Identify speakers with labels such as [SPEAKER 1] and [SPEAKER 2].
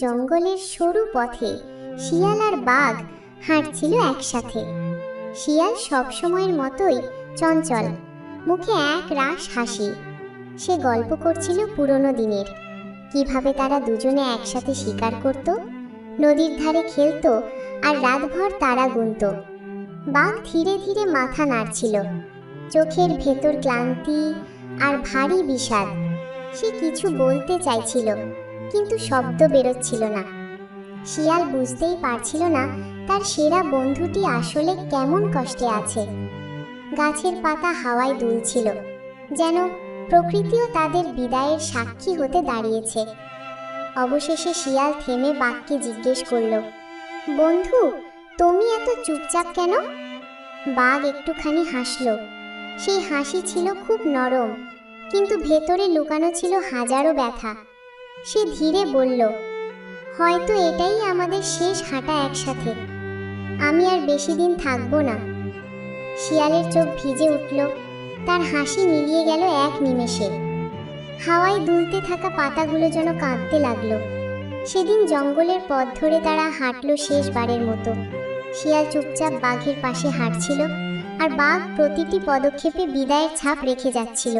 [SPEAKER 1] জঙ্গলের সরু পথে শিয়াল আর বাঘ হাঁটছিল একসাথে। শিয়াল সবসময়ের মতোই চঞ্চল, মুখে এক রাশ হাসি। সে গল্প করছিল পুরনো দিনের, কিভাবে তারা দুজনে একসাথে শিকার করত, নদীর ধারে খেলতো আর রাতভর তারা গুনত। বাঘ ধীরে ধীরে মাথা নাড়ছিল, চোখের ভেতর ক্লান্তি আর ভারী বিষাদ। সে কিছু বলতে চাইছিল, কিন্তু শব্দ বেরোচ্ছিল না। শিয়াল বুঝতেই পারছিল না তার সেরা বন্ধুটি আসলে কেমন কষ্টে আছে। গাছের পাতা হাওয়ায় দুলছিল, যেন প্রকৃতিও তাদের বিদায়ের সাক্ষী হতে দাঁড়িয়েছে। অবশেষে শিয়াল থেমে বাঘকে জিজ্ঞেস করল, বন্ধু, তুমি এত চুপচাপ কেন? বাঘ একটুখানি হাসল। সেই হাসি ছিল খুব নরম, কিন্তু ভেতরে লুকানো ছিল হাজারো ব্যথা। সে ধীরে বলল, হয়তো এটাই আমাদের শেষ হাঁটা একসাথে। আমি আর বেশি দিন থাকবো না। শিয়ালের চোখ ভিজে উঠল, তার হাসি মিলিয়ে গেল এক নিমেষে। হাওয়ায় দুলতে থাকা পাতাগুলো যেন কাঁদতে লাগলো। সেদিন জঙ্গলের পথ ধরে তারা হাঁটল শেষবারের মতো। শিয়াল চুপচাপ বাঘের পাশে হাঁটছিল, আর বাঘ প্রতিটি পদক্ষেপে বিদায়ের ছাপ রেখে যাচ্ছিল।